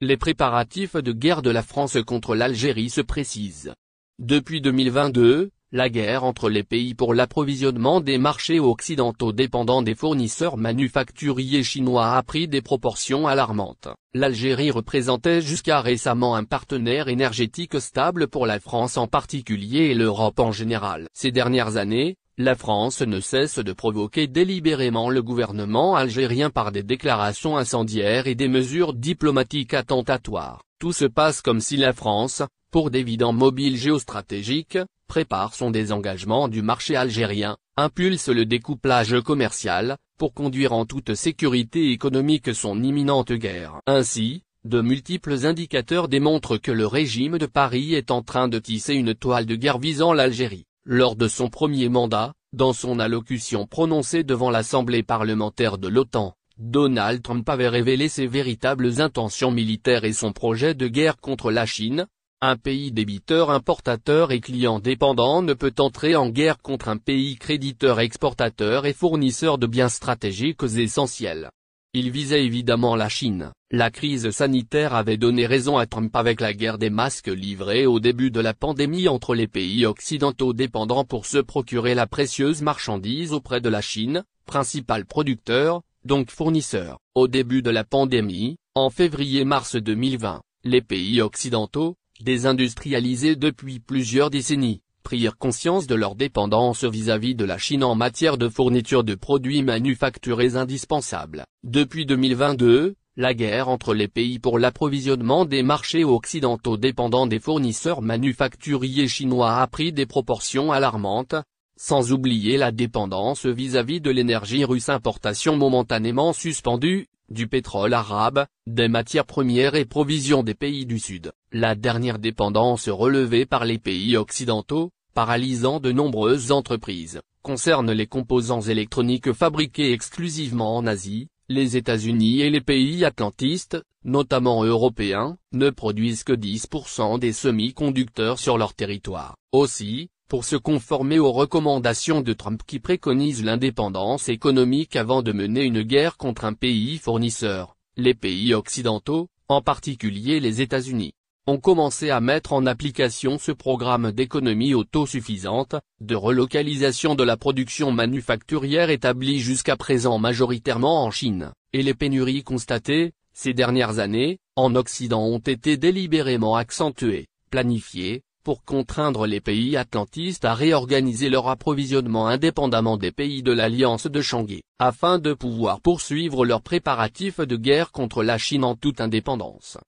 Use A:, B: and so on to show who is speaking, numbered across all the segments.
A: les préparatifs de guerre de la France contre l'Algérie se précisent. Depuis 2022, la guerre entre les pays pour l'approvisionnement des marchés occidentaux dépendant des fournisseurs manufacturiers chinois a pris des proportions alarmantes. L'Algérie représentait jusqu'à récemment un partenaire énergétique stable pour la France en particulier et l'Europe en général. Ces dernières années, la France ne cesse de provoquer délibérément le gouvernement algérien par des déclarations incendiaires et des mesures diplomatiques attentatoires. Tout se passe comme si la France, pour d'évidents mobiles géostratégiques, prépare son désengagement du marché algérien, impulse le découplage commercial, pour conduire en toute sécurité économique son imminente guerre. Ainsi, de multiples indicateurs démontrent que le régime de Paris est en train de tisser une toile de guerre visant l'Algérie. Lors de son premier mandat, dans son allocution prononcée devant l'Assemblée parlementaire de l'OTAN, Donald Trump avait révélé ses véritables intentions militaires et son projet de guerre contre la Chine. Un pays débiteur, importateur et client dépendant ne peut entrer en guerre contre un pays créditeur, exportateur et fournisseur de biens stratégiques essentiels. Il visait évidemment la Chine. La crise sanitaire avait donné raison à Trump avec la guerre des masques livrée au début de la pandémie entre les pays occidentaux dépendants pour se procurer la précieuse marchandise auprès de la Chine, principal producteur, donc fournisseur. Au début de la pandémie, en février-mars 2020, les pays occidentaux, désindustrialisés depuis plusieurs décennies, prirent conscience de leur dépendance vis-à-vis de la Chine en matière de fourniture de produits manufacturés indispensables. Depuis 2022, la guerre entre les pays pour l'approvisionnement des marchés occidentaux dépendant des fournisseurs manufacturiers chinois a pris des proportions alarmantes, sans oublier la dépendance vis-à-vis de l'énergie russe, importation momentanément suspendue, du pétrole arabe, des matières premières et provisions des pays du Sud. La dernière dépendance relevée par les pays occidentaux, paralysant de nombreuses entreprises, concerne les composants électroniques fabriqués exclusivement en Asie. Les États-Unis et les pays atlantistes, notamment européens, ne produisent que 10% des semi-conducteurs sur leur territoire. Aussi, pour se conformer aux recommandations de Trump qui préconisent l'indépendance économique avant de mener une guerre contre un pays fournisseur, les pays occidentaux, en particulier les États-Unis, ont commencé à mettre en application ce programme d'économie autosuffisante, de relocalisation de la production manufacturière établie jusqu'à présent majoritairement en Chine, et les pénuries constatées, ces dernières années, en Occident ont été délibérément accentuées, planifiées, pour contraindre les pays atlantistes à réorganiser leur approvisionnement indépendamment des pays de l'Alliance de Shanghai, afin de pouvoir poursuivre leurs préparatifs de guerre contre la Chine en toute indépendance.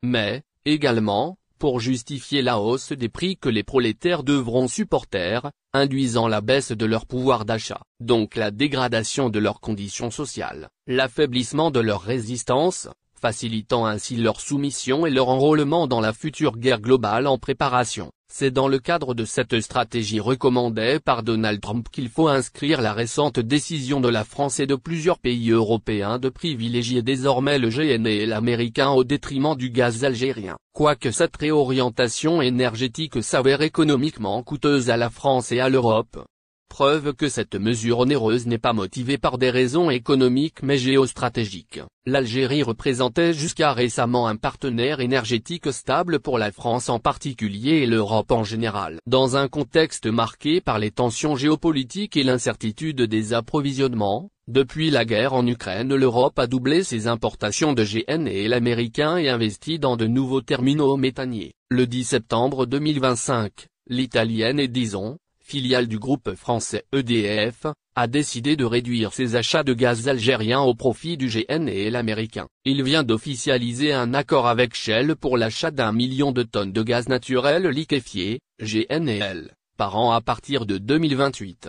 A: Mais, également, pour justifier la hausse des prix que les prolétaires devront supporter, induisant la baisse de leur pouvoir d'achat, donc la dégradation de leurs conditions sociales, l'affaiblissement de leur résistance, facilitant ainsi leur soumission et leur enrôlement dans la future guerre globale en préparation. C'est dans le cadre de cette stratégie recommandée par Donald Trump qu'il faut inscrire la récente décision de la France et de plusieurs pays européens de privilégier désormais le GNL américain au détriment du gaz algérien. Quoique cette réorientation énergétique s'avère économiquement coûteuse à la France et à l'Europe. Preuve que cette mesure onéreuse n'est pas motivée par des raisons économiques mais géostratégiques. L'Algérie représentait jusqu'à récemment un partenaire énergétique stable pour la France en particulier et l'Europe en général. Dans un contexte marqué par les tensions géopolitiques et l'incertitude des approvisionnements, depuis la guerre en Ukraine, l'Europe a doublé ses importations de GNL américain et investi dans de nouveaux terminaux méthaniers. Le 10 septembre 2025, l'italienne Edison, filiale du groupe français EDF, a décidé de réduire ses achats de gaz algérien au profit du GNL américain. Il vient d'officialiser un accord avec Shell pour l'achat d'1 million de tonnes de gaz naturel liquéfié, GNL, par an à partir de 2028.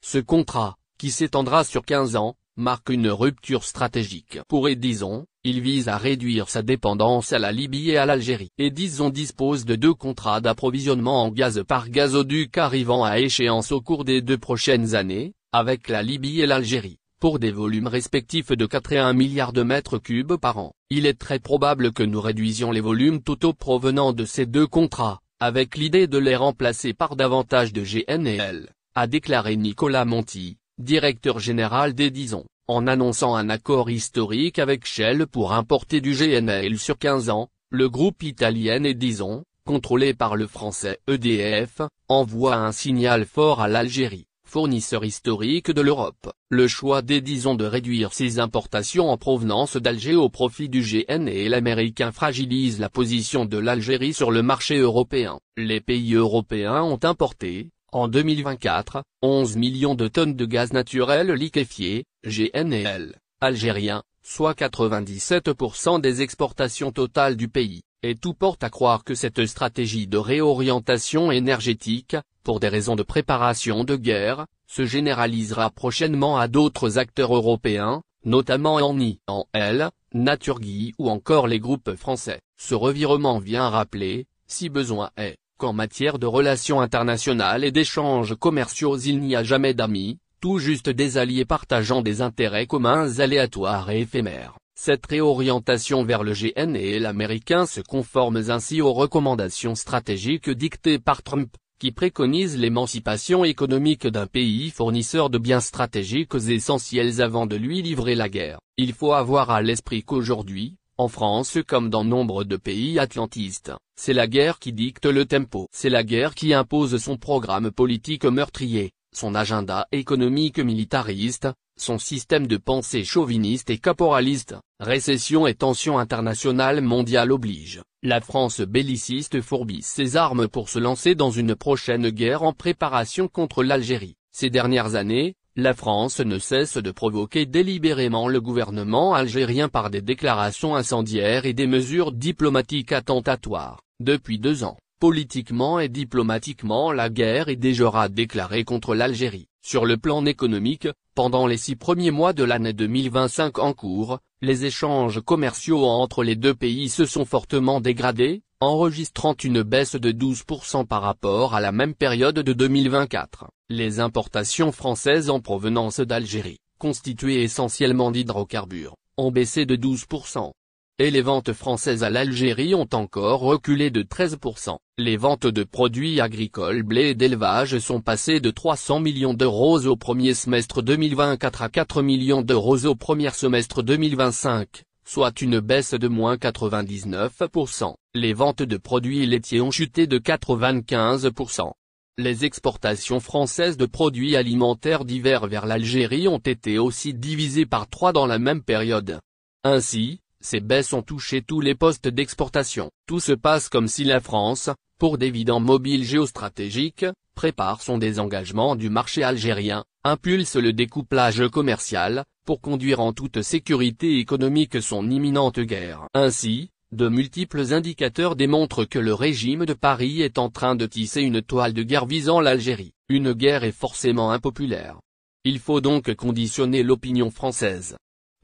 A: Ce contrat, qui s'étendra sur 15 ans, marque une rupture stratégique. Pour Edison, il vise à réduire sa dépendance à la Libye et à l'Algérie. Edison dispose de 2 contrats d'approvisionnement en gaz par gazoduc arrivant à échéance au cours des 2 prochaines années, avec la Libye et l'Algérie, pour des volumes respectifs de 4 et 1 milliards de mètres cubes par an. Il est très probable que nous réduisions les volumes totaux provenant de ces 2 contrats, avec l'idée de les remplacer par davantage de GNL, a déclaré Nicolas Monti, directeur général d'Edison, en annonçant un accord historique avec Shell pour importer du GNL sur 15 ans, Le groupe italien Edison, contrôlé par le français EDF, envoie un signal fort à l'Algérie, fournisseur historique de l'Europe. Le choix d'Edison de réduire ses importations en provenance d'Alger au profit du GNL américain fragilise la position de l'Algérie sur le marché européen. Les pays européens ont importé, en 2024, 11 millions de tonnes de gaz naturel liquéfié, GNL, algérien, soit 97% des exportations totales du pays, et tout porte à croire que cette stratégie de réorientation énergétique, pour des raisons de préparation de guerre, se généralisera prochainement à d'autres acteurs européens, notamment Enel, Naturgy ou encore les groupes français. Ce revirement vient rappeler, si besoin est, qu'en matière de relations internationales et d'échanges commerciaux il n'y a jamais d'amis, tout juste des alliés partageant des intérêts communs aléatoires et éphémères. Cette réorientation vers le GNL américain se conforme ainsi aux recommandations stratégiques dictées par Trump, qui préconise l'émancipation économique d'un pays fournisseur de biens stratégiques essentiels avant de lui livrer la guerre. Il faut avoir à l'esprit qu'aujourd'hui, en France comme dans nombre de pays atlantistes, c'est la guerre qui dicte le tempo. C'est la guerre qui impose son programme politique meurtrier, son agenda économique militariste, son système de pensée chauviniste et caporaliste. Récession et tensions internationales mondiales obligent. La France belliciste fourbisse ses armes pour se lancer dans une prochaine guerre en préparation contre l'Algérie. Ces dernières années, la France ne cesse de provoquer délibérément le gouvernement algérien par des déclarations incendiaires et des mesures diplomatiques attentatoires. Depuis 2 ans, politiquement et diplomatiquement la guerre est déjà déclarée contre l'Algérie. Sur le plan économique, pendant les 6 premiers mois de l'année 2025 en cours, les échanges commerciaux entre les deux pays se sont fortement dégradés, enregistrant une baisse de 12% par rapport à la même période de 2024. Les importations françaises en provenance d'Algérie, constituées essentiellement d'hydrocarbures, ont baissé de 12%. Et les ventes françaises à l'Algérie ont encore reculé de 13%. Les ventes de produits agricoles, blé et d'élevage sont passées de 300 millions d'euros au premier semestre 2024 à 4 millions d'euros au premier semestre 2025, soit une baisse de moins 99%. Les ventes de produits laitiers ont chuté de 95%. Les exportations françaises de produits alimentaires divers vers l'Algérie ont été aussi divisées par 3 dans la même période. Ainsi, ces baisses ont touché tous les postes d'exportation. Tout se passe comme si la France, pour d'évidents mobiles géostratégiques, prépare son désengagement du marché algérien, impulse le découplage commercial, pour conduire en toute sécurité économique son imminente guerre. Ainsi, de multiples indicateurs démontrent que le régime de Paris est en train de tisser une toile de guerre visant l'Algérie. Une guerre est forcément impopulaire. Il faut donc conditionner l'opinion française,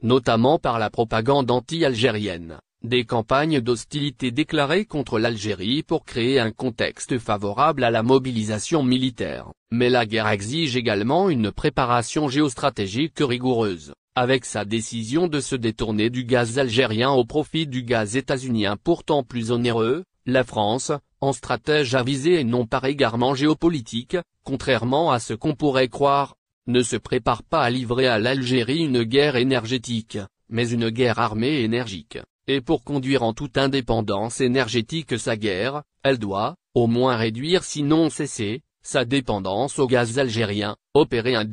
A: notamment par la propagande anti-algérienne, des campagnes d'hostilité déclarées contre l'Algérie pour créer un contexte favorable à la mobilisation militaire. Mais la guerre exige également une préparation géostratégique rigoureuse. Avec sa décision de se détourner du gaz algérien au profit du gaz états-unien pourtant plus onéreux, la France, en stratège avisé et non par égarement géopolitique, contrairement à ce qu'on pourrait croire, ne se prépare pas à livrer à l'Algérie une guerre énergétique, mais une guerre armée énergique. Et pour conduire en toute indépendance énergétique sa guerre, elle doit, au moins réduire sinon cesser, sa dépendance au gaz algérien, opérer un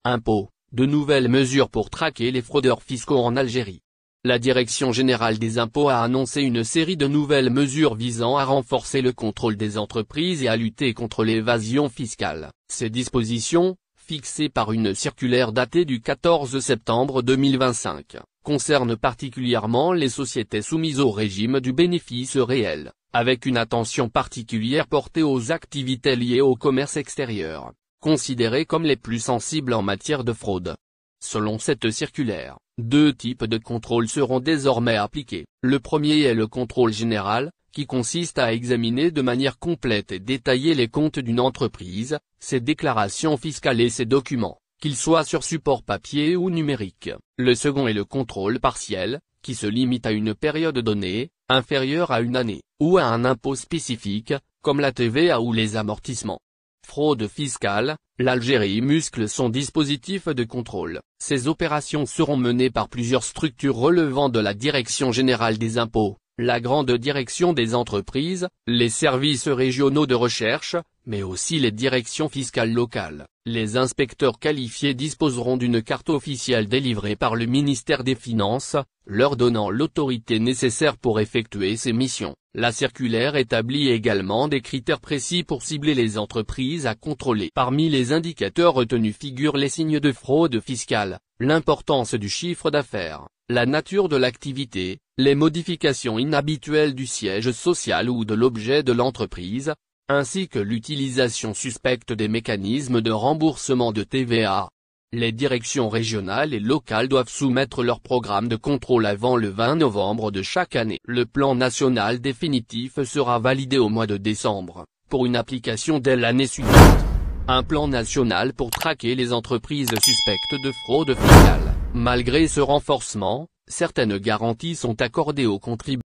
A: impôt, de nouvelles mesures pour traquer les fraudeurs fiscaux en Algérie. La Direction générale des impôts a annoncé une série de nouvelles mesures visant à renforcer le contrôle des entreprises et à lutter contre l'évasion fiscale. Ces dispositions, fixées par une circulaire datée du 14 septembre 2025, concernent particulièrement les sociétés soumises au régime du bénéfice réel, avec une attention particulière portée aux activités liées au commerce extérieur, considérées comme les plus sensibles en matière de fraude. Selon cette circulaire, 2 types de contrôles seront désormais appliqués. Le premier est le contrôle général, qui consiste à examiner de manière complète et détaillée les comptes d'une entreprise, ses déclarations fiscales et ses documents, qu'ils soient sur support papier ou numérique. Le second est le contrôle partiel, qui se limite à une période donnée, inférieure à une année, ou à un impôt spécifique, comme la TVA ou les amortissements. Fraude fiscale, l'Algérie muscle son dispositif de contrôle. Ces opérations seront menées par plusieurs structures relevant de la Direction générale des impôts, la grande direction des entreprises, les services régionaux de recherche, mais aussi les directions fiscales locales. Les inspecteurs qualifiés disposeront d'une carte officielle délivrée par le ministère des Finances, leur donnant l'autorité nécessaire pour effectuer ces missions. La circulaire établit également des critères précis pour cibler les entreprises à contrôler. Parmi les indicateurs retenus figurent les signes de fraude fiscale, l'importance du chiffre d'affaires, la nature de l'activité, les modifications inhabituelles du siège social ou de l'objet de l'entreprise, ainsi que l'utilisation suspecte des mécanismes de remboursement de TVA. Les directions régionales et locales doivent soumettre leur programme de contrôle avant le 20 novembre de chaque année. Le plan national définitif sera validé au mois de décembre, pour une application dès l'année suivante. Un plan national pour traquer les entreprises suspectes de fraude fiscale. Malgré ce renforcement, certaines garanties sont accordées aux contribuables.